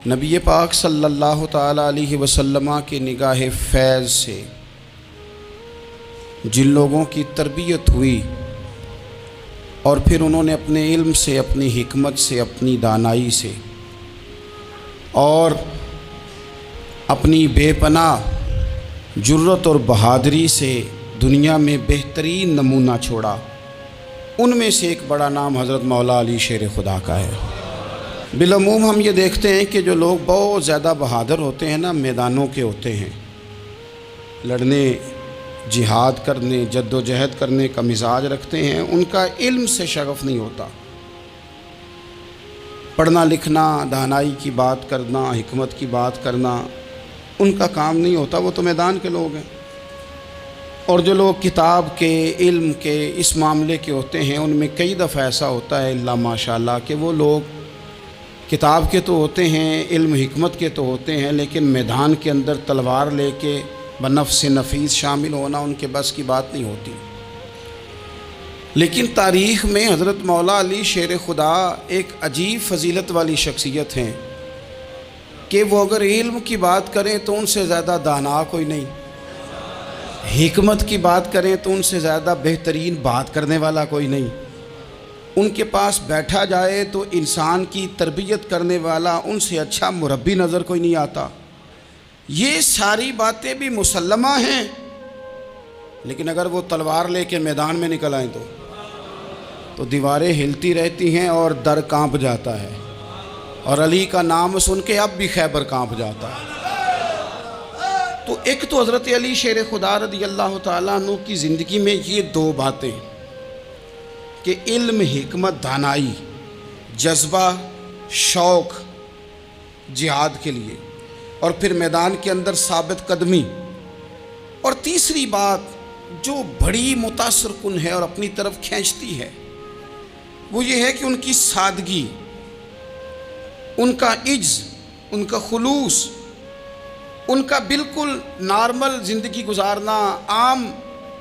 نبی پاک صلی اللہ تعالیٰ علیہ وسلم کی نگاہ فیض سے جن لوگوں کی تربیت ہوئی اور پھر انہوں نے اپنے علم سے، اپنی حکمت سے، اپنی دانائی سے اور اپنی بے پناہ جرت اور بہادری سے دنیا میں بہترین نمونہ چھوڑا، ان میں سے ایک بڑا نام حضرت مولا علی شیر خدا کا ہے۔ بالعموم ہم یہ دیکھتے ہیں کہ جو لوگ بہت زیادہ بہادر ہوتے ہیں نا، میدانوں کے ہوتے ہیں، لڑنے، جہاد کرنے، جد و جہد کرنے کا مزاج رکھتے ہیں، ان کا علم سے شغف نہیں ہوتا، پڑھنا لکھنا، دانائی کی بات کرنا، حکمت کی بات کرنا ان کا کام نہیں ہوتا، وہ تو میدان کے لوگ ہیں۔ اور جو لوگ کتاب کے، علم کے، اس معاملے کے ہوتے ہیں، ان میں کئی دفعہ ایسا ہوتا ہے اللہ ماشاءاللہ کہ وہ لوگ کتاب کے تو ہوتے ہیں، علم حکمت کے تو ہوتے ہیں، لیکن میدان کے اندر تلوار لے کے بنفس نفیس شامل ہونا ان کے بس کی بات نہیں ہوتی۔ لیکن تاریخ میں حضرت مولا علی شیر خدا ایک عجیب فضیلت والی شخصیت ہیں کہ وہ اگر علم کی بات کریں تو ان سے زیادہ دانا کوئی نہیں، حکمت کی بات کریں تو ان سے زیادہ بہترین بات کرنے والا کوئی نہیں، ان کے پاس بیٹھا جائے تو انسان کی تربیت کرنے والا ان سے اچھا مربی نظر کوئی نہیں آتا۔ یہ ساری باتیں بھی مسلمہ ہیں، لیکن اگر وہ تلوار لے کے میدان میں نکل آئیں تو دیواریں ہلتی رہتی ہیں اور در کانپ جاتا ہے، اور علی کا نام سن کے اب بھی خیبر کانپ جاتا ہے۔ تو ایک تو حضرت علی شیر خدا رضی اللہ تعالیٰ عنہ کی زندگی میں یہ دو باتیں کہ علم، حکمت، دانائی، جذبہ، شوق جہاد کے لیے، اور پھر میدان کے اندر ثابت قدمی، اور تیسری بات جو بڑی متاثر کن ہے اور اپنی طرف کھینچتی ہے وہ یہ ہے کہ ان کی سادگی، ان کا عجز، ان کا خلوص، ان کا بالکل نارمل زندگی گزارنا، عام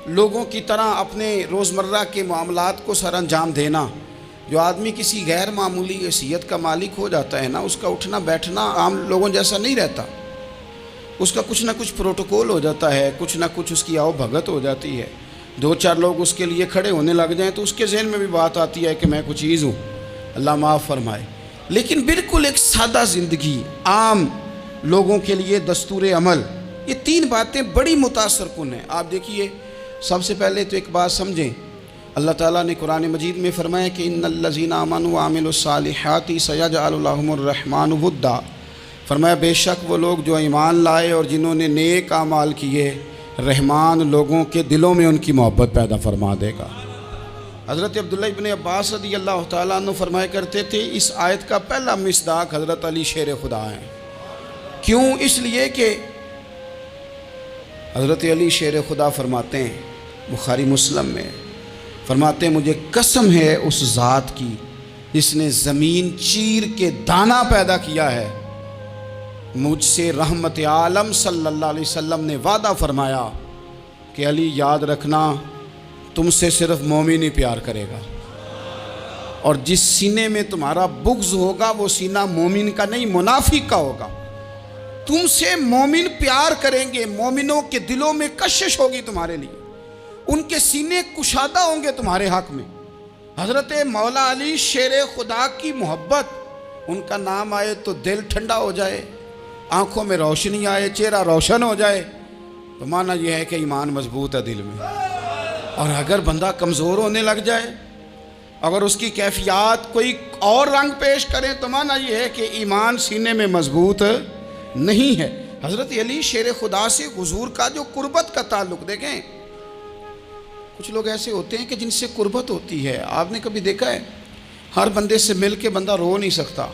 لوگوں کی طرح اپنے روزمرہ کے معاملات کو سر انجام دینا۔ جو آدمی کسی غیر معمولی حیثیت کا مالک ہو جاتا ہے نا، اس کا اٹھنا بیٹھنا عام لوگوں جیسا نہیں رہتا، اس کا کچھ نہ کچھ پروٹوکول ہو جاتا ہے، کچھ نہ کچھ اس کی آؤ بھگت ہو جاتی ہے، دو چار لوگ اس کے لیے کھڑے ہونے لگ جائیں تو اس کے ذہن میں بھی بات آتی ہے کہ میں کچھ چیز ہوں، اللہ معاف فرمائے۔ لیکن بالکل ایک سادہ زندگی، عام لوگوں کے لیے دستور عمل، یہ تین باتیں بڑی متاثر کن ہیں۔ آپ دیکھیے، سب سے پہلے تو ایک بات سمجھیں، اللہ تعالیٰ نے قرآن مجید میں فرمایا کہ ان الذین آمنوا وعملوا الصالحات سیجعل لهم الرحمن ودا، فرمایا بے شک وہ لوگ جو ایمان لائے اور جنہوں نے نیک اعمال کیے، رحمان لوگوں کے دلوں میں ان کی محبت پیدا فرما دے گا۔ حضرت عبداللہ ابن عباس رضی اللہ تعالیٰ عنہ فرمایا کرتے تھے اس آیت کا پہلا مصداق حضرت علی شیر خدا ہیں۔ کیوں؟ اس لیے کہ حضرت علی شیر خدا فرماتے ہیں بخاری مسلم میں، فرماتے ہیں مجھے قسم ہے اس ذات کی جس نے زمین چیر کے دانہ پیدا کیا ہے، مجھ سے رحمت عالم صلی اللہ علیہ وسلم نے وعدہ فرمایا کہ علی یاد رکھنا تم سے صرف مومن ہی پیار کرے گا، اور جس سینے میں تمہارا بغض ہوگا وہ سینہ مومن کا نہیں منافق کا ہوگا۔ تم سے مومن پیار کریں گے، مومنوں کے دلوں میں کشش ہوگی تمہارے لیے، ان کے سینے کشادہ ہوں گے تمہارے حق میں۔ حضرت مولا علی شیر خدا کی محبت، ان کا نام آئے تو دل ٹھنڈا ہو جائے، آنکھوں میں روشنی آئے، چہرہ روشن ہو جائے، تو معنی یہ ہے کہ ایمان مضبوط ہے دل میں۔ اور اگر بندہ کمزور ہونے لگ جائے، اگر اس کی کیفیات کوئی اور رنگ پیش کرے، تو معنی یہ ہے کہ ایمان سینے میں مضبوط نہیں ہے۔ حضرت علی شیر خدا سے حضور کا جو قربت کا تعلق، دیکھیں کچھ لوگ ایسے ہوتے ہیں کہ جن سے قربت ہوتی ہے، آپ نے کبھی دیکھا ہے ہر بندے سے مل کے بندہ رو نہیں سکتا،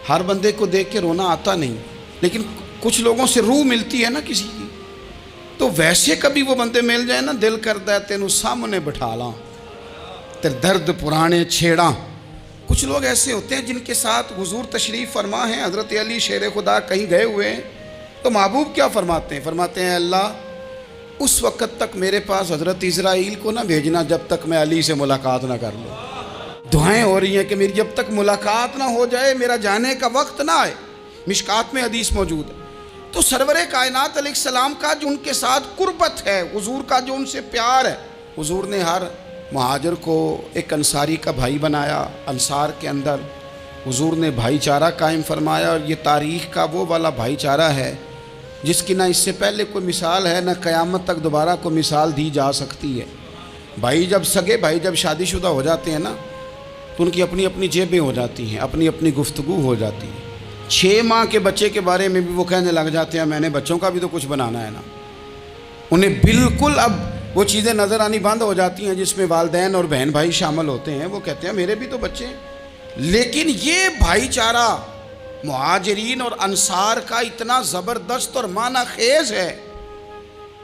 ہر بندے کو دیکھ کے رونا آتا نہیں، لیکن کچھ لوگوں سے روح ملتی ہے نا کسی کی، تو ویسے کبھی وہ بندے مل جائیں نا، دل کرتا ہے تینوں سامنے بٹھا لاں تے درد پرانے چھیڑاں۔ کچھ لوگ ایسے ہوتے ہیں جن کے ساتھ حضور تشریف فرما ہیں، حضرت علی شیر خدا کہیں گئے ہوئے ہیں تو محبوب کیا فرماتے ہیں؟ فرماتے ہیں اللہ اس وقت تک میرے پاس حضرت اسرائیل کو نہ بھیجنا جب تک میں علی سے ملاقات نہ کر لوں۔ دعائیں ہو رہی ہیں کہ میری جب تک ملاقات نہ ہو جائے، میرا جانے کا وقت نہ آئے، مشکات میں حدیث موجود ہے۔ تو سرور کائنات علیہ السلام کا جو ان کے ساتھ قربت ہے، حضور کا جو ان سے پیار ہے، حضور نے ہر مہاجر کو ایک انصاری کا بھائی بنایا۔ انصار کے اندر حضور نے بھائی چارہ قائم فرمایا، اور یہ تاریخ کا وہ والا بھائی چارہ ہے جس کی نہ اس سے پہلے کوئی مثال ہے، نہ قیامت تک دوبارہ کوئی مثال دی جا سکتی ہے۔ بھائی جب سگے بھائی جب شادی شدہ ہو جاتے ہیں نا، تو ان کی اپنی اپنی جیبیں ہو جاتی ہیں، اپنی اپنی گفتگو ہو جاتی ہے۔ 6 ماہ کے بچے کے بارے میں بھی وہ کہنے لگ جاتے ہیں میں نے بچوں کا بھی تو کچھ بنانا ہے نا۔ انہیں بالکل اب وہ چیزیں نظر آنی بند ہو جاتی ہیں جس میں والدین اور بہن بھائی شامل ہوتے ہیں۔ وہ کہتے ہیں میرے بھی تو بچے ہیں۔ لیکن یہ بھائی چارہ مہاجرین اور انصار کا اتنا زبردست اور معنی خیز ہے،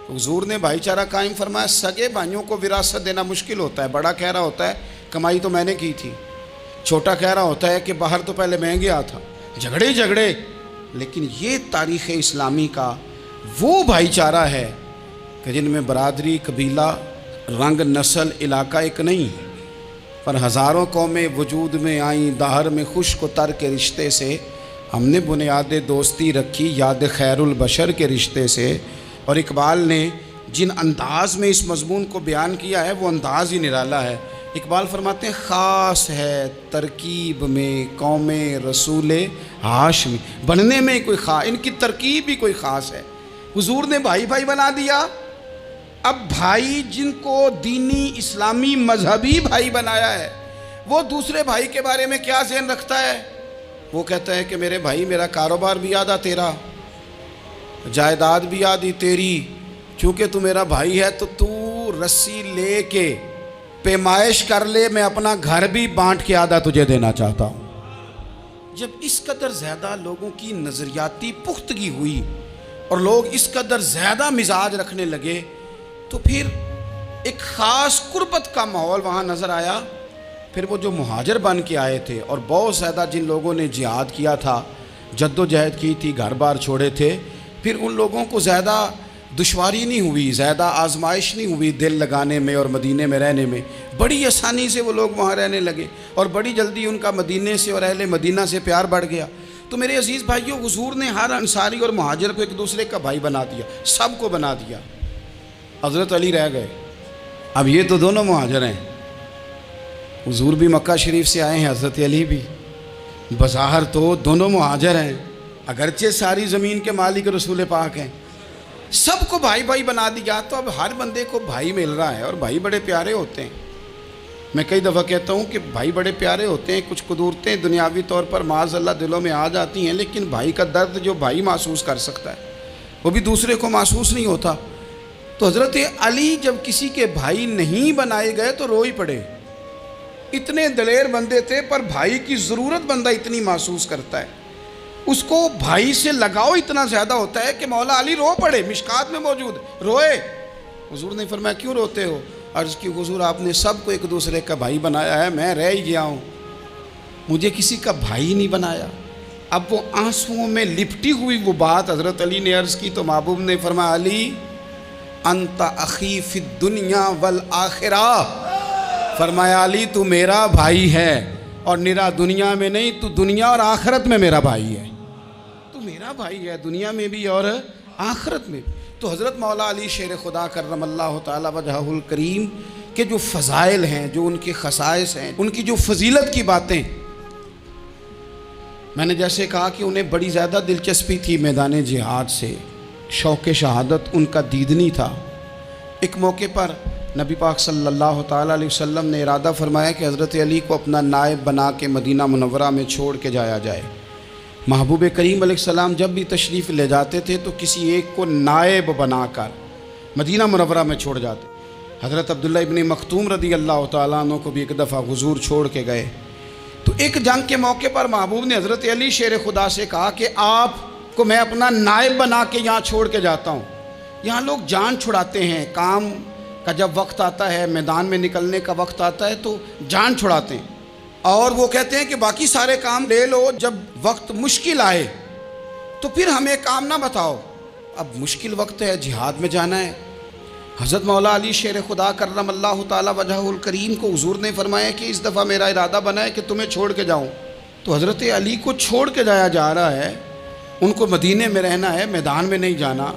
حضور نے بھائی چارہ قائم فرمایا۔ سگے بھائیوں کو وراثت دینا مشکل ہوتا ہے، بڑا کہہ رہا ہوتا ہے کمائی تو میں نے کی تھی، چھوٹا کہہ رہا ہوتا ہے کہ باہر تو پہلے میں گیا تھا، جھگڑے۔ لیکن یہ تاریخ اسلامی کا وہ بھائی چارہ ہے کہ جن میں برادری، قبیلہ، رنگ، نسل، علاقہ ایک نہیں، پر ہزاروں قومیں وجود میں آئیں۔ دہر میں خشک و تر کے رشتے سے ہم نے بنیاد دوستی رکھی، یاد خیر البشر کے رشتے سے۔ اور اقبال نے جن انداز میں اس مضمون کو بیان کیا ہے وہ انداز ہی نرالا ہے۔ اقبال فرماتے ہیں خاص ہے ترکیب میں قوم رسول ہاشمی، بننے میں کوئی خاص، ان کی ترکیب بھی کوئی خاص ہے۔ حضور نے بھائی بھائی بنا دیا۔ اب بھائی جن کو دینی اسلامی مذہبی بھائی بنایا ہے، وہ دوسرے بھائی کے بارے میں کیا ذہن رکھتا ہے؟ وہ کہتا ہے کہ میرے بھائی میرا کاروبار بھی آدھا تیرا، جائیداد بھی آدھی تیری، چونکہ تو میرا بھائی ہے تو تو رسی لے کے پیمائش کر لے، میں اپنا گھر بھی بانٹ کے آدھا تجھے دینا چاہتا ہوں۔ جب اس قدر زیادہ لوگوں کی نظریاتی پختگی ہوئی اور لوگ اس قدر زیادہ مزاج رکھنے لگے، تو پھر ایک خاص قربت کا ماحول وہاں نظر آیا۔ پھر وہ جو مہاجر بن کے آئے تھے اور بہت زیادہ جن لوگوں نے جہاد کیا تھا، جد و جہد کی تھی، گھر بار چھوڑے تھے، پھر ان لوگوں کو زیادہ دشواری نہیں ہوئی، زیادہ آزمائش نہیں ہوئی دل لگانے میں اور مدینے میں رہنے میں۔ بڑی آسانی سے وہ لوگ وہاں رہنے لگے اور بڑی جلدی ان کا مدینے سے اور اہل مدینہ سے پیار بڑھ گیا۔ تو میرے عزیز بھائیوں، حضور نے ہر انصاری اور مہاجر کو ایک دوسرے کا بھائی بنا دیا، سب کو بنا دیا۔ حضرت علی رہ گئے، اب یہ تو دونوں مہاجر ہیں، حضور بھی مکہ شریف سے آئے ہیں، حضرت علی بھی، بظاہر تو دونوں مہاجر ہیں، اگرچہ ساری زمین کے مالک رسول پاک ہیں، سب کو بھائی بھائی بنا دیا۔ تو اب ہر بندے کو بھائی مل رہا ہے، اور بھائی بڑے پیارے ہوتے ہیں۔ میں کئی دفعہ کہتا ہوں کہ بھائی بڑے پیارے ہوتے ہیں، کچھ قدورتیں دنیاوی طور پر معاذ اللہ دلوں میں آ جاتی ہیں، لیکن بھائی کا درد جو بھائی محسوس کر سکتا ہے وہ بھی دوسرے کو محسوس نہیں ہوتا۔ تو حضرت علی جب کسی کے بھائی نہیں بنائے گئے تو رو ہی پڑے۔ اتنے دلیر بندے تھے، پر بھائی کی ضرورت بندہ اتنی محسوس کرتا ہے، اس کو بھائی سے لگاؤ اتنا زیادہ ہوتا ہے کہ مولا علی رو پڑے، مشکات میں موجود، روئے۔ حضور نے فرمایا کیوں روتے ہو؟ عرض کی حضور آپ نے سب کو ایک دوسرے کا بھائی بنایا ہے، میں رہ ہی گیا ہوں، مجھے کسی کا بھائی نہیں بنایا۔ اب وہ آنسوؤں میں لپٹی ہوئی وہ بات حضرت علی نے عرض کی تو محبوب نے فرمایا علی انت اخی فی الدنیا والآخرہ، فرمایا علی تو میرا بھائی ہے، اور نرا دنیا میں نہیں، تو دنیا اور آخرت میں میرا بھائی ہے، تو میرا بھائی ہے دنیا میں بھی اور آخرت میں بھی۔ تو حضرت مولا علی شیر خدا کرم اللہ تعالی وجہہ الکریم کے جو فضائل ہیں، جو ان کے خصائص ہیں، ان کی جو فضیلت کی باتیں، میں نے جیسے کہا کہ انہیں بڑی زیادہ دلچسپی تھی میدان جہاد سے، شوق شہادت ان کا دیدنی تھا۔ ایک موقع پر نبی پاک صلی اللہ تعالیٰ علیہ وسلم نے ارادہ فرمایا کہ حضرت علی کو اپنا نائب بنا کے مدینہ منورہ میں چھوڑ کے جایا جائے۔ محبوب کریم علیہ السلام جب بھی تشریف لے جاتے تھے تو کسی ایک کو نائب بنا کر مدینہ منورہ میں چھوڑ جاتے۔ حضرت عبداللہ ابن مختوم رضی اللہ تعالیٰ عنہ کو بھی ایک دفعہ حضور چھوڑ کے گئے، تو ایک جنگ کے موقع پر محبوب نے حضرت علی شیر خدا سے کہا کہ آپ کو میں اپنا نائب بنا کے یہاں چھوڑ کے جاتا ہوں۔ یہاں لوگ جان چھڑاتے ہیں، کام کا جب وقت آتا ہے، میدان میں نکلنے کا وقت آتا ہے تو جان چھڑاتے ہیں، اور وہ کہتے ہیں کہ باقی سارے کام لے لو، جب وقت مشکل آئے تو پھر ہمیں کام نہ بتاؤ۔ اب مشکل وقت ہے، جہاد میں جانا ہے۔ حضرت مولا علی شیر خدا کرم اللہ تعالی وجہہ الکریم کو حضور نے فرمایا کہ اس دفعہ میرا ارادہ بنا ہے کہ تمہیں چھوڑ کے جاؤں۔ تو حضرت علی کو چھوڑ کے جایا جا رہا ہے، ان کو مدینے میں رہنا ہے، میدان میں نہیں جانا۔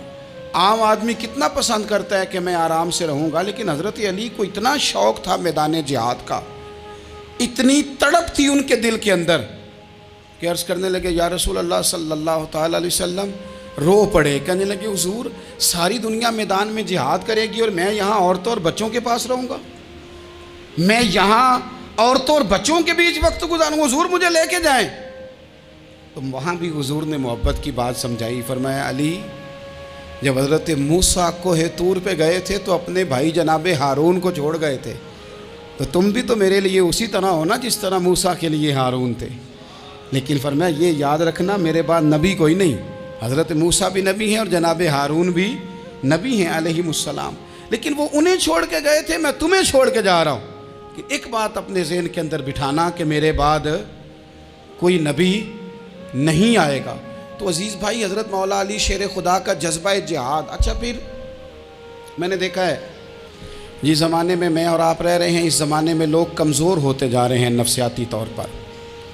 عام آدمی کتنا پسند کرتا ہے کہ میں آرام سے رہوں گا، لیکن حضرت علی کو اتنا شوق تھا میدان جہاد کا، اتنی تڑپ تھی ان کے دل کے اندر کہ عرض کرنے لگے یا رسول اللہ صلی اللہ تعالیٰ علیہ وسلم، رو پڑے، کہنے لگے حضور ساری دنیا میدان میں جہاد کرے گی اور میں یہاں عورتوں اور بچوں کے پاس رہوں گا، میں یہاں عورتوں اور بچوں کے بیچ وقت گزاروں، حضور مجھے لے کے جائیں۔ تو وہاں بھی حضور نے محبت کی بات سمجھائی، فرمایا علی جب حضرت موسیٰ کوہ طور پہ گئے تھے تو اپنے بھائی جناب ہارون کو چھوڑ گئے تھے، تو تم بھی تو میرے لیے اسی طرح ہو نا جس طرح موسیٰ کے لیے ہارون تھے، لیکن فرمایا یہ یاد رکھنا میرے بعد نبی کوئی نہیں، حضرت موسیٰ بھی نبی ہیں اور جناب ہارون بھی نبی ہیں علیہم السلام، لیکن وہ انہیں چھوڑ کے گئے تھے، میں تمہیں چھوڑ کے جا رہا ہوں۔ کہ ایک بات اپنے ذہن کے اندر بٹھانا کہ میرے بعد کوئی نبی نہیں آئے گا۔ تو عزیز بھائی، حضرت مولا علی شیر خدا کا جذبہ جہاد۔ اچھا پھر میں نے دیکھا ہے جس زمانے میں میں اور آپ رہ رہے ہیں، اس زمانے میں لوگ کمزور ہوتے جا رہے ہیں نفسیاتی طور پر،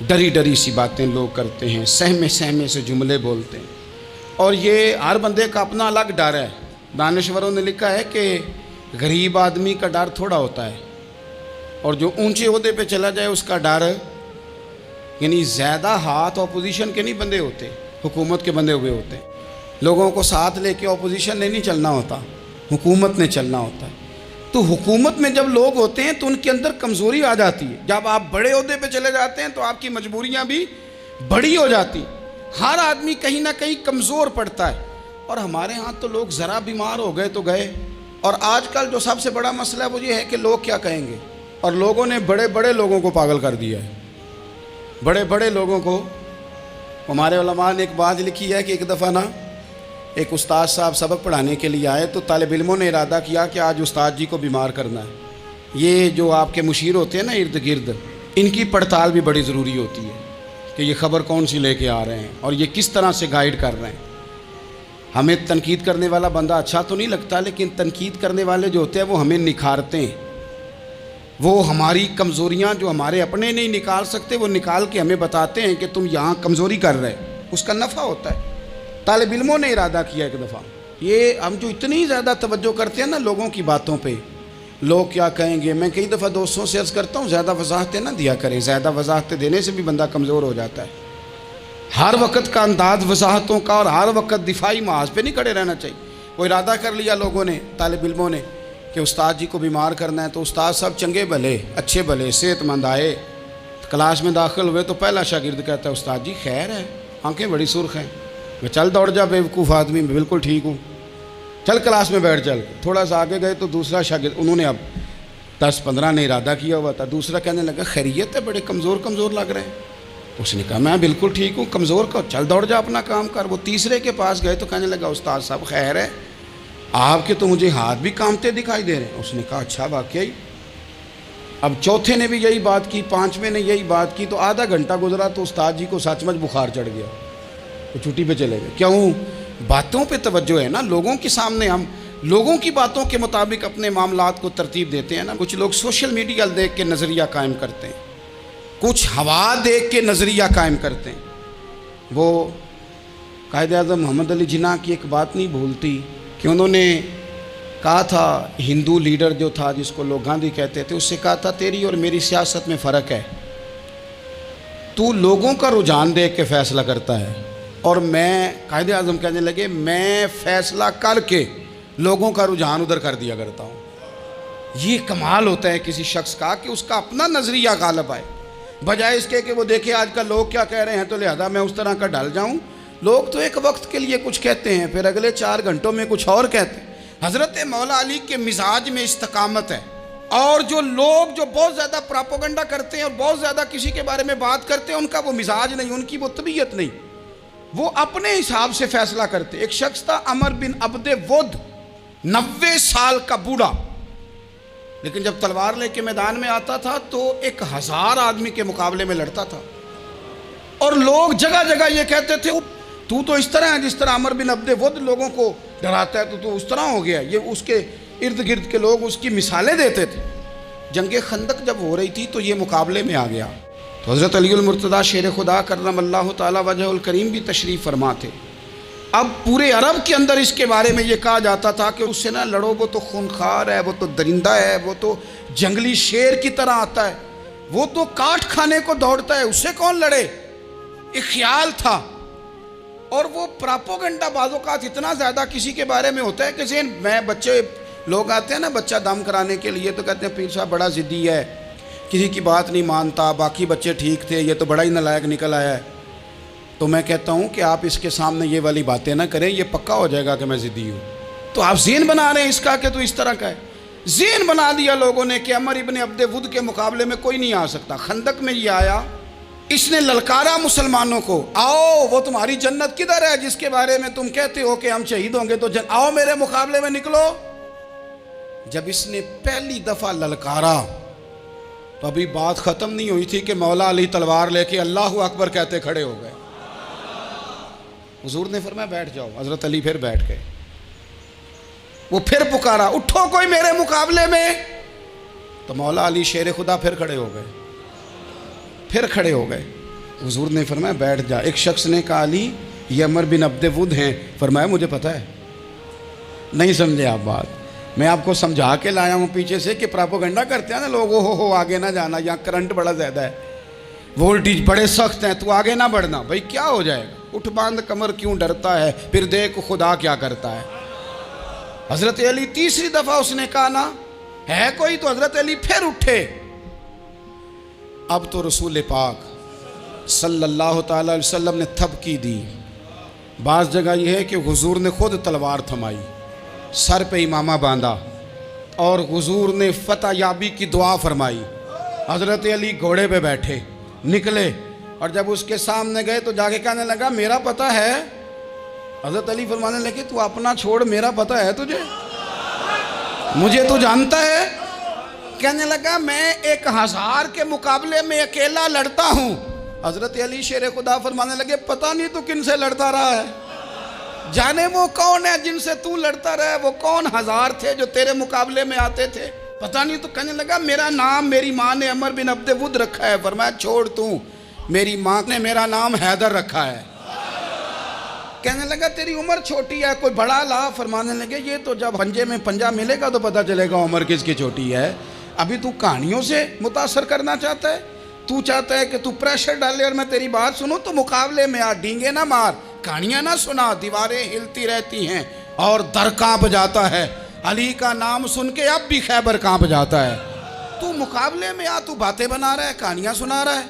ڈری ڈری سی باتیں لوگ کرتے ہیں، سہمے سہمے سے جملے بولتے ہیں، اور یہ ہر بندے کا اپنا الگ ڈر ہے۔ دانشوروں نے لکھا ہے کہ غریب آدمی کا ڈر تھوڑا ہوتا ہے اور جو اونچے عہدے پہ چلا جائے اس کا ڈر، یعنی زیادہ ہاتھ اپوزیشن کے نہیں بندے ہوتے، حکومت کے بندے ہوئے ہوتے ہیں۔ لوگوں کو ساتھ لے کے اپوزیشن نے نہیں چلنا ہوتا، حکومت نے چلنا ہوتا ہے۔ تو حکومت میں جب لوگ ہوتے ہیں تو ان کے اندر کمزوری آ جاتی ہے، جب آپ بڑے عہدے پہ چلے جاتے ہیں تو آپ کی مجبوریاں بھی بڑی ہو جاتی، ہر آدمی کہیں نہ کہیں کمزور پڑتا ہے۔ اور ہمارے ہاں تو لوگ ذرا بیمار ہو گئے تو گئے، اور آج کل جو سب سے بڑا مسئلہ ہے وہ یہ ہے کہ لوگ کیا کہیں گے، اور لوگوں نے بڑے بڑے لوگوں کو پاگل کر دیا ہے، بڑے بڑے لوگوں کو۔ ہمارے علماء نے ایک بات لکھی ہے کہ ایک دفعہ نا ایک استاد صاحب سبق پڑھانے کے لیے آئے تو طالب علموں نے ارادہ کیا کہ آج استاد جی کو بیمار کرنا ہے۔ یہ جو آپ کے مشیر ہوتے ہیں نا ارد گرد، ان کی پڑتال بھی بڑی ضروری ہوتی ہے کہ یہ خبر کون سی لے کے آ رہے ہیں اور یہ کس طرح سے گائیڈ کر رہے ہیں۔ ہمیں تنقید کرنے والا بندہ اچھا تو نہیں لگتا، لیکن تنقید کرنے والے جو ہوتے ہیں وہ ہمیں نکھارتے ہیں، وہ ہماری کمزوریاں جو ہمارے اپنے نہیں نکال سکتے وہ نکال کے ہمیں بتاتے ہیں کہ تم یہاں کمزوری کر رہے، اس کا نفع ہوتا ہے۔ طالب علموں نے ارادہ کیا ایک دفعہ، یہ ہم جو اتنی زیادہ توجہ کرتے ہیں نا لوگوں کی باتوں پہ، لوگ کیا کہیں گے، میں کئی دفعہ دوستوں سے عرض کرتا ہوں زیادہ وضاحتیں نہ دیا کریں، زیادہ وضاحتیں دینے سے بھی بندہ کمزور ہو جاتا ہے۔ ہر وقت کا انداز وضاحتوں کا اور ہر وقت دفاعی محاذ پہ نہیں کھڑے رہنا چاہیے۔ وہ ارادہ کر لیا لوگوں نے، طالب علموں نے، کہ استاد جی کو بیمار کرنا ہے، تو استاد صاحب چنگے بھلے اچھے بھلے صحت مند آئے، کلاس میں داخل ہوئے تو پہلا شاگرد کہتا ہے استاد جی خیر ہے، آنکھیں بڑی سرخ ہیں۔ میں چل دوڑ جا بیوقوف آدمی، میں بالکل ٹھیک ہوں، چل کلاس میں بیٹھ چل۔ تھوڑا سا آگے گئے تو دوسرا شاگرد، انہوں نے اب 10-15 نے ارادہ کیا ہوا تھا، دوسرا کہنے لگا خیریت ہے، بڑے کمزور کمزور لگ رہے ہیں۔ اس نے کہا میں بالکل ٹھیک ہوں، کمزور کا چل دوڑ جا اپنا کام کر۔ وہ تیسرے کے پاس گئے تو کہنے لگا استاد صاحب خیر ہے، آپ کے تو مجھے ہاتھ بھی کامتے دکھائی دے رہے ہیں۔ اس نے کہا اچھا واقعی۔ اب چوتھے نے بھی یہی بات کی، پانچویں نے یہی بات کی، تو آدھا گھنٹہ گزرا تو استاد جی کو سچ مچ بخار چڑھ گیا، تو چھٹی پہ چلے گئے۔ کیوں؟ باتوں پہ توجہ ہے نا، لوگوں کے سامنے ہم لوگوں کی باتوں کے مطابق اپنے معاملات کو ترتیب دیتے ہیں نا۔ کچھ لوگ سوشل میڈیا دیکھ کے نظریہ قائم کرتے ہیں، کچھ ہوا دیکھ کے نظریہ قائم کرتے ہیں۔ وہ قائد اعظم محمد علی جناح کی ایک بات نہیں بھولتی کہ انہوں نے کہا تھا، ہندو لیڈر جو تھا جس کو لوگ گاندھی کہتے تھے، اس سے کہا تھا تیری اور میری سیاست میں فرق ہے، تو لوگوں کا رجحان دیکھ کے فیصلہ کرتا ہے، اور میں، قائد اعظم کہنے لگے، میں فیصلہ کر کے لوگوں کا رجحان ادھر کر دیا کرتا ہوں۔ یہ کمال ہوتا ہے کسی شخص کا کہ اس کا اپنا نظریہ غالب آئے، بجائے اس کے کہ وہ دیکھے آج کل لوگ کیا کہہ رہے ہیں تو لہذا میں اس طرح کا ڈال جاؤں۔ لوگ تو ایک وقت کے لیے کچھ کہتے ہیں، پھر اگلے 4 گھنٹوں میں کچھ اور کہتے ہیں۔ حضرت مولا علی کے مزاج میں استقامت ہے، اور جو لوگ جو بہت زیادہ پراپوگنڈا کرتے ہیں اور بہت زیادہ کسی کے بارے میں بات کرتے ہیں، ان کا وہ مزاج نہیں، ان کی وہ طبیعت نہیں، وہ اپنے حساب سے فیصلہ کرتے۔ ایک شخص تھا عمر بن عبد ود، 90 سال کا بوڑھا، لیکن جب تلوار لے کے میدان میں آتا تھا تو 1000 آدمی کے مقابلے میں لڑتا تھا، اور لوگ جگہ جگہ یہ کہتے تھے تو تو اس طرح ہے جس طرح عمر بن عبد ود لوگوں کو ڈراتا ہے، تو اس طرح ہو گیا۔ یہ اس کے ارد گرد کے لوگ اس کی مثالیں دیتے تھے۔ جنگ خندق جب ہو رہی تھی تو یہ مقابلے میں آ گیا، تو حضرت علی المرتضیٰ شیر خدا کرم اللہ تعالی وجہ الکریم بھی تشریف فرما تھے۔ اب پورے عرب کے اندر اس کے بارے میں یہ کہا جاتا تھا کہ اس سے نہ لڑو، وہ تو خونخوار ہے، وہ تو درندہ ہے، وہ تو جنگلی شیر کی طرح آتا ہے، وہ تو کاٹ کھانے کو دوڑتا ہے، اس سے کون لڑے؟ ایک خیال تھا۔ اور وہ پراپوگنڈا بعض اوقات اتنا زیادہ کسی کے بارے میں ہوتا ہے کہ ذہن میں بچے لوگ آتے ہیں نا بچہ دم کرانے کے لیے، تو کہتے ہیں پیر صاحب بڑا ضدی ہے، کسی کی بات نہیں مانتا، باقی بچے ٹھیک تھے، یہ تو بڑا ہی نالائق نکل آیا ہے۔ تو میں کہتا ہوں کہ آپ اس کے سامنے یہ والی باتیں نہ کریں، یہ پکا ہو جائے گا کہ میں ضدی ہوں۔ تو آپ ذہن بنا رہے ہیں اس کا کہ تو اس طرح کا ہے۔ ذہن بنا دیا لوگوں نے کہ عمر ابن عبد ود کے مقابلے میں کوئی نہیں آ سکتا۔ خندق میں یہ آیا، اس نے للکارا مسلمانوں کو، آؤ وہ تمہاری جنت کدھر ہے جس کے بارے میں تم کہتے ہو کہ ہم شہید ہوں گے، تو آؤ میرے مقابلے میں نکلو۔ جب اس نے پہلی دفعہ للکارا تو ابھی بات ختم نہیں ہوئی تھی کہ مولا علی تلوار لے کے اللہ اکبر کہتے کھڑے ہو گئے۔ حضور نے فرمایا بیٹھ جاؤ، حضرت علی پھر بیٹھ گئے۔ وہ پھر پکارا اٹھو کوئی میرے مقابلے میں، تو مولا علی شیر خدا پھر کھڑے ہو گئے، پھر کھڑے ہو گئے۔ حضور نے فرمایا بیٹھ جا۔ ایک شخص نے کہا علی یہ عمر بن عبد ود ہیں، فرمایا مجھے پتہ ہے۔ نہیں سمجھے آپ بات، میں آپ کو سمجھا کے لایا ہوں پیچھے سے کہ پراپوگنڈا کرتے ہیں نا لوگ، ہو آگے نہ جانا، یہاں کرنٹ بڑا زیادہ ہے، وولٹیج بڑے سخت ہیں، تو آگے نہ بڑھنا۔ بھائی کیا ہو جائے گا، اٹھ باندھ کمر کیوں ڈرتا ہے، پھر دیکھ خدا کیا کرتا ہے۔ حضرت علی تیسری دفعہ اس نے کہا نا ہے کوئی، تو حضرت علی پھر اٹھے۔ اب تو رسول پاک صلی اللہ تعالی علیہ وسلم نے تھپکی دی۔ بعض جگہ یہ ہے کہ حضور نے خود تلوار تھمائی، سر پہ امامہ باندھا، اور حضور نے فتح یابی کی دعا فرمائی۔ حضرت علی گھوڑے پہ بیٹھے نکلے، اور جب اس کے سامنے گئے تو جا کے کہنے لگا میرا پتہ ہے۔ حضرت علی فرمانے لگے تو اپنا چھوڑ، میرا پتہ ہے تجھے، مجھے تو جانتا ہے۔ کہنے لگا میں 1000 کے مقابلے میں اکیلا لڑتا ہوں۔ حضرت علی شیر خدا فرمانے لگے پتہ نہیں تو کن سے لڑتا رہا ہے، جانے وہ کون ہے جن سے تو لڑتا رہا ہے، وہ کون 1000 تھے جو تیرے مقابلے میں آتے تھے، پتہ نہیں تو۔ کہنے لگا میرا نام میری ماں نے عمر بن عبد ود رکھا ہے۔ فرمایا چھوڑ تو، میری ماں نے میرا نام حیدر رکھا ہے۔ کہنے لگا تیری عمر چھوٹی ہے، کوئی بڑا لا۔ فرمانے لگے یہ تو جب پنجے میں پنجہ ملے گا تو پتہ چلے گا عمر کس کی چھوٹی ہے، ابھی تو کہانیوں سے متاثر کرنا چاہتا ہے، تو چاہتا ہے کہ تو پریشر ڈالے اور میں تیری بات سنوں، تو مقابلے میں آ، ڈینگے نہ مار، کہانیاں نہ سنا، دیواریں ہلتی رہتی ہیں اور در کانپ جاتا ہے۔ علی کا نام سن کے اب بھی خیبر کانپ جاتا ہے، تو مقابلے میں آ، تو باتیں بنا رہا ہے، کہانیاں سنا رہا ہے۔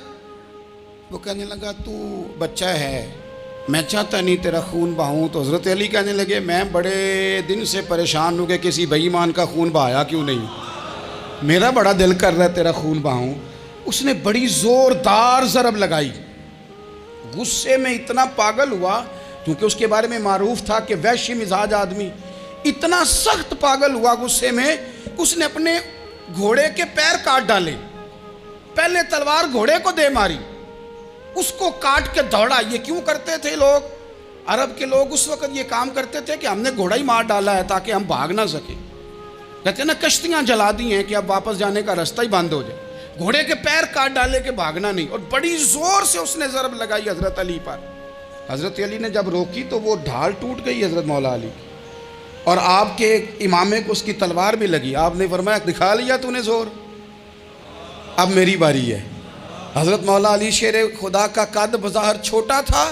وہ کہنے لگا تو بچہ ہے، میں چاہتا نہیں تیرا خون بہاؤں۔ تو حضرت علی کہنے لگے میں بڑے دن سے پریشان ہوں کہ کسی بے ایمان کا خون بہایا کیوں نہیں، میرا بڑا دل کر رہا ہے تیرا خون بہاؤں۔ اس نے بڑی زوردار ضرب لگائی، غصے میں اتنا پاگل ہوا، کیونکہ اس کے بارے میں معروف تھا کہ وحشی مزاج آدمی، اتنا سخت پاگل ہوا غصے میں، اس نے اپنے گھوڑے کے پیر کاٹ ڈالے، پہلے تلوار گھوڑے کو دے ماری، اس کو کاٹ کے دوڑا۔ یہ کیوں کرتے تھے لوگ، عرب کے لوگ اس وقت یہ کام کرتے تھے کہ ہم نے گھوڑا ہی مار ڈالا ہے تاکہ ہم بھاگ نہ سکیں۔ کہتے ہیں نا کشتیاں جلا دی ہیں کہ اب واپس جانے کا راستہ ہی بند ہو جائے، گھوڑے کے پیر کاٹ ڈالے کہ بھاگنا نہیں۔ اور بڑی زور سے اس نے ضرب لگائی حضرت علی پر۔ حضرت علی نے جب روکی تو وہ ڈھال ٹوٹ گئی حضرت مولا علی کی، اور آپ کے امامے کو اس کی تلوار بھی لگی۔ آپ نے فرمایا دکھا لیا تو نے زور، اب میری باری ہے۔ حضرت مولا علی شیر خدا کا قد بظاہر چھوٹا تھا،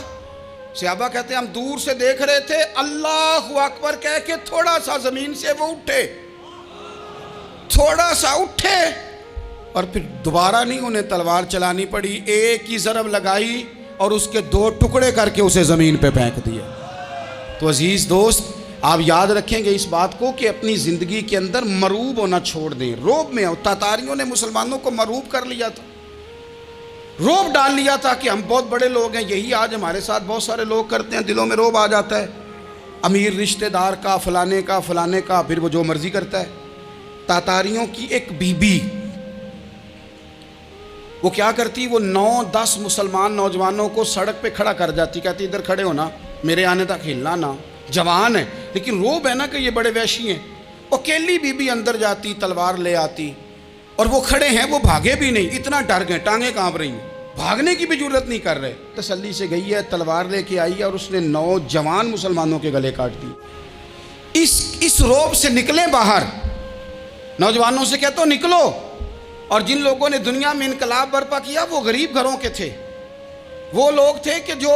صحابہ کہتے ہیں ہم دور سے دیکھ رہے تھے، اللہ اکبر کہہ کے تھوڑا سا زمین سے وہ اٹھے، تھوڑا سا اٹھے، اور پھر دوبارہ نہیں انہیں تلوار چلانی پڑی، ایک ہی ضرب لگائی اور اس کے 2 ٹکڑے کر کے اسے زمین پہ پھینک دیا۔ تو عزیز دوست آپ یاد رکھیں گے اس بات کو کہ اپنی زندگی کے اندر مروب ہونا چھوڑ دیں۔ روب میں تاتاریوں نے مسلمانوں کو مروب کر لیا تھا، روب ڈال لیا تھا کہ ہم بہت بڑے لوگ ہیں۔ یہی آج ہمارے ساتھ بہت سارے لوگ کرتے ہیں، دلوں میں روب آ جاتا ہے، امیر رشتہ دار کا، فلانے کا، فلانے کا، پھر وہ جو مرضی کرتا ہے۔ تاتاریوں کی ایک بی بی وہ کیا کرتی، وہ 9-10 مسلمان نوجوانوں کو سڑک پہ کھڑا کر جاتی، کہتی ادھر کھڑے ہونا، میرے آنے تک ہلنا نہ، جوان ہے لیکن روب ہے نا کہ یہ بڑے وحشی ہیں۔ اکیلی بی بی اندر جاتی، تلوار لے آتی، اور وہ کھڑے ہیں، وہ بھاگے بھی نہیں، اتنا ڈر گئے، ٹانگیں کانپ رہی ہیں، بھاگنے کی بھی جرت نہیں کر رہے. تسلی سے گئی ہے, تلوار لے کے آئی ہے اور اس نے 9 جوان مسلمانوں کے گلے کاٹ دی. اس روب سے نکلیں باہر. نوجوانوں سے کہتا ہوں نکلو. اور جن لوگوں نے دنیا میں انقلاب برپا کیا وہ غریب گھروں کے تھے, وہ لوگ تھے کہ جو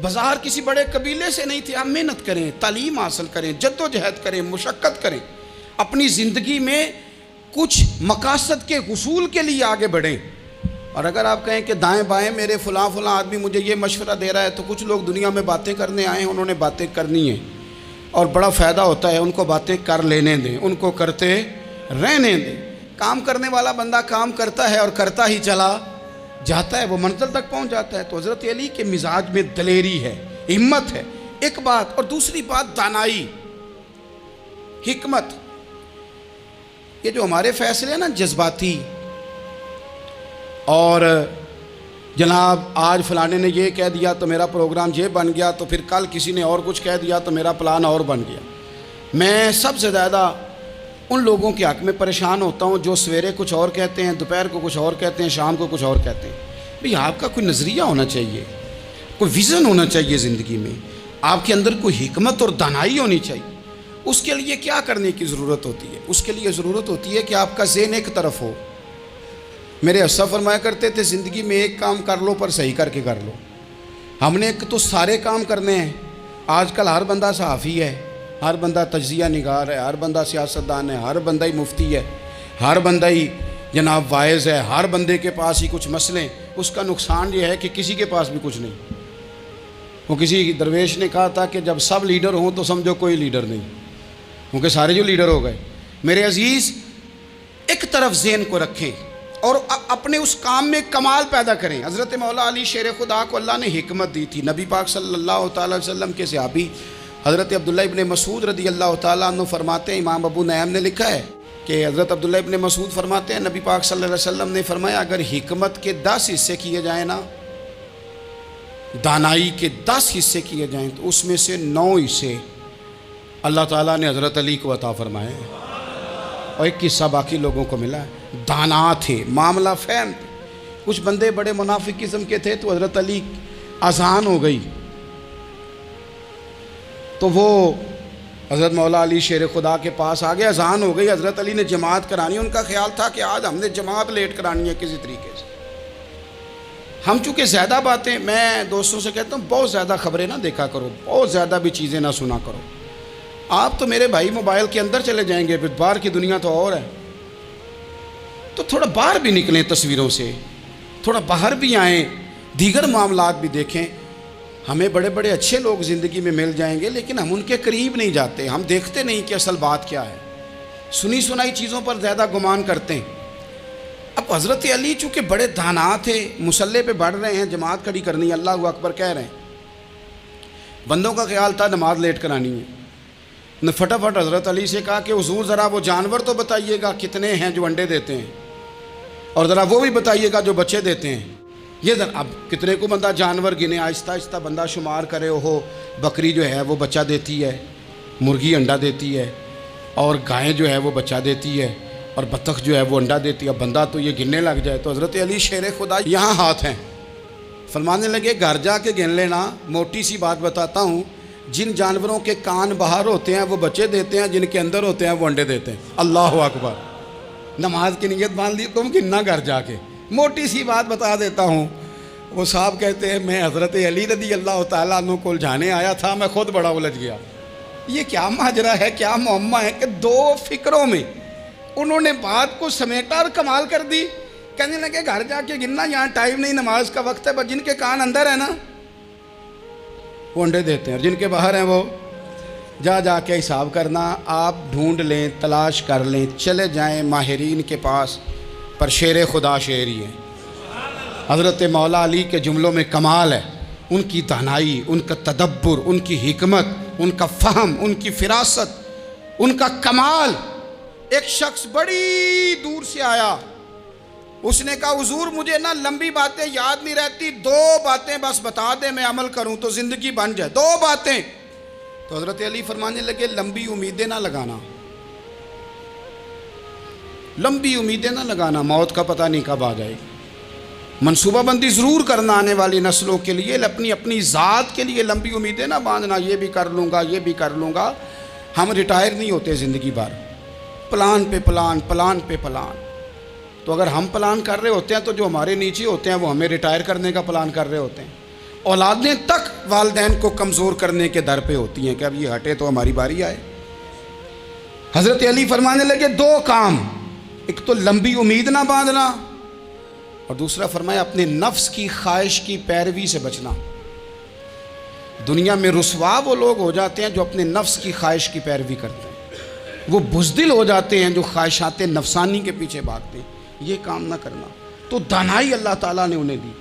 بازار کسی بڑے قبیلے سے نہیں تھے. آپ محنت کریں, تعلیم حاصل کریں, جد و جہد کریں, مشقت کریں, اپنی زندگی میں کچھ مقاصد کے حصول کے لیے آگے بڑھیں. اور اگر آپ کہیں کہ دائیں بائیں میرے فلاں آدمی مجھے یہ مشورہ دے رہا ہے, تو کچھ لوگ دنیا میں باتیں کرنے آئے ہیں, انہوں نے باتیں کرنی ہیں اور بڑا فائدہ ہوتا ہے. ان کو باتیں کر لینے دیں, ان کو کرتے رہنے دیں. کام کرنے والا بندہ کام کرتا ہے اور کرتا ہی چلا جاتا ہے, وہ منزل تک پہنچ جاتا ہے. تو حضرت علی کے مزاج میں دلیری ہے, ہمت ہے, ایک بات. اور دوسری بات دانائی, حکمت. یہ جو ہمارے فیصلے ہیں نا جذباتی, اور جناب آج فلانے نے یہ کہہ دیا تو میرا پروگرام یہ بن گیا, تو پھر کل کسی نے اور کچھ کہہ دیا تو میرا پلان اور بن گیا. میں سب سے زیادہ ان لوگوں کے حق میں پریشان ہوتا ہوں جو سویرے کچھ اور کہتے ہیں, دوپہر کو کچھ اور کہتے ہیں, شام کو کچھ اور کہتے ہیں. بھئی آپ کا کوئی نظریہ ہونا چاہیے, کوئی ویژن ہونا چاہیے زندگی میں, آپ کے اندر کوئی حکمت اور دانائی ہونی چاہیے. اس کے لیے کیا کرنے کی ضرورت ہوتی ہے؟ اس کے لیے ضرورت ہوتی ہے کہ آپ کا ذہن ایک طرف ہو. میرے اسلاف فرمایا کرتے تھے زندگی میں ایک کام کر لو پر صحیح کر کے کر لو. ہم نے تو سارے کام کرنے ہیں. آج کل ہر بندہ صحافی ہے, ہر بندہ تجزیہ نگار ہے, ہر بندہ سیاستدان ہے, ہر بندہ ہی مفتی ہے, ہر بندہ ہی جناب واعظ ہے, ہر بندے کے پاس ہی کچھ مسئلے. اس کا نقصان یہ ہے کہ کسی کے پاس بھی کچھ نہیں. وہ کسی درویش نے کہا تھا کہ جب سب لیڈر ہوں تو سمجھو کوئی لیڈر نہیں, کیونکہ سارے جو لیڈر ہو گئے. میرے عزیز, ایک طرف ذہن کو رکھیں اور اپنے اس کام میں کمال پیدا کریں. حضرت مولا علی شیر خدا کو اللہ نے حکمت دی تھی. نبی پاک صلی اللہ تعالی وسلم کے صحابی حضرت عبداللہ ابن مسعود رضی اللہ تعالیٰ عنہ فرماتے ہیں, امام ابو نعیم نے لکھا ہے کہ حضرت عبداللہ ابن مسعود فرماتے ہیں نبی پاک صلی اللہ علیہ وسلم نے فرمایا اگر حکمت کے 10 حصے کیے جائیں نا, دانائی کے 10 حصے کیے جائیں, تو اس میں سے 9 حصے اللہ تعالیٰ نے حضرت علی کو عطا فرمائے اور ایک حصہ باقی لوگوں کو ملا ہے. دانا تھے, معاملہ فہم تھے. کچھ بندے بڑے منافق قسم کے تھے, تو حضرت علی اذان ہو گئی تو وہ حضرت مولا علی شیر خدا کے پاس آ گئے. اذان ہو گئی, حضرت علی نے جماعت کرانی. ان کا خیال تھا کہ آج ہم نے جماعت لیٹ کرانی ہے کسی طریقے سے. ہم چونکہ زیادہ باتیں, میں دوستوں سے کہتا ہوں بہت زیادہ خبریں نہ دیکھا کرو, بہت زیادہ بھی چیزیں نہ سنا کرو. آپ تو میرے بھائی موبائل کے اندر چلے جائیں گے, پھر باہر کی دنیا تو اور ہے. تو تھوڑا باہر بھی نکلیں تصویروں سے, تھوڑا باہر بھی آئیں, دیگر معاملات بھی دیکھیں. ہمیں بڑے بڑے اچھے لوگ زندگی میں مل جائیں گے, لیکن ہم ان کے قریب نہیں جاتے. ہم دیکھتے نہیں کہ اصل بات کیا ہے, سنی سنائی چیزوں پر زیادہ گمان کرتے ہیں. اب حضرت علی چونکہ بڑے دانا تھے, مسلح پہ بڑھ رہے ہیں, جماعت کھڑی کرنی, اللہ اکبر کہہ رہے ہیں. بندوں کا خیال تھا نماز لیٹ کرانی ہے. نے فٹافٹ حضرت علی سے کہا کہ حضور ذرا وہ جانور تو بتائیے گا کتنے ہیں جو انڈے دیتے ہیں, اور ذرا وہ بھی بتائیے گا جو بچے دیتے ہیں. یہ اب کتنے کو بندہ جانور گنے, آہستہ آہستہ بندہ شمار کرے. ہو بکری جو ہے وہ بچہ دیتی ہے, مرغی انڈا دیتی ہے, اور گائیں جو ہے وہ بچہ دیتی ہے, اور بطخ جو ہے وہ انڈا دیتی ہے. بندہ تو یہ گننے لگ جائے. تو حضرت علی شیر خدا یہاں ہاتھ ہیں, فرمانے لگے گھر جا کے گن لینا. موٹی سی بات بتاتا ہوں, جن جانوروں کے کان باہر ہوتے ہیں وہ بچے دیتے ہیں, جن کے اندر ہوتے ہیں وہ انڈے دیتے ہیں. اللہ اکبر. نماز کی نیت مان لی, تم گننا گھر جا کے. موٹی سی بات بتا دیتا ہوں. وہ صاحب کہتے ہیں میں حضرت علی رضی اللہ تعالیٰ عنہ کو الجھانے آیا تھا, میں خود بڑا الجھ گیا. یہ کیا ماجرا ہے, کیا معمہ ہے کہ 2 فکروں میں انہوں نے بات کو سمیٹا اور کمال کر دی. کہنے لگے گھر جا کے گننا, یہاں ٹائم نہیں, نماز کا وقت ہے. بس جن کے کان اندر ہے نا وہ انڈے دیتے ہیں, اور جن کے باہر ہیں وہ جا کے حساب کرنا. آپ ڈھونڈ لیں, تلاش کر لیں, چلے جائیں ماہرین کے پاس, پر شیر خدا شیر ہی ہے. حضرت مولا علی کے جملوں میں کمال ہے. ان کی دانائی, ان کا تدبر, ان کی حکمت, ان کا فہم, ان کی فراست, ان کا کمال. ایک شخص بڑی دور سے آیا, اس نے کہا حضور مجھے نا لمبی باتیں یاد نہیں رہتی, 2 باتیں بس بتا دیں میں عمل کروں تو زندگی بن جائے, 2 باتیں. تو حضرت علی فرمانے لگے لمبی امیدیں نہ لگانا, لمبی امیدیں نہ لگانا, موت کا پتہ نہیں کب آ جائے گی. منصوبہ بندی ضرور کرنا آنے والی نسلوں کے لیے، اپنی اپنی ذات کے لیے لمبی امیدیں نہ باندھنا، یہ بھی کر لوں گا، یہ بھی کر لوں گا۔ ہم ریٹائر نہیں ہوتے زندگی بھر، پلان پہ پلان، پلان پہ پلان۔ تو اگر ہم پلان کر رہے ہوتے ہیں تو جو ہمارے نیچے ہوتے ہیں وہ ہمیں ریٹائر کرنے کا پلان کر رہے ہوتے ہیں۔ اولادیں تک والدین کو کمزور کرنے کے در پہ ہوتی ہیں کہ اب یہ ہٹے تو ہماری باری آئے۔ حضرت علی فرمانے لگے دو کام، ایک تو لمبی امید نہ باندھنا، اور دوسرا فرمایا اپنے نفس کی خواہش کی پیروی سے بچنا۔ دنیا میں رسوا وہ لوگ ہو جاتے ہیں جو اپنے نفس کی خواہش کی پیروی کرتے ہیں، وہ بزدل ہو جاتے ہیں جو خواہشات نفسانی کے پیچھے بھاگتے ہیں۔ یہ کام نہ کرنا، تو دانائی اللہ تعالیٰ نے انہیں دی۔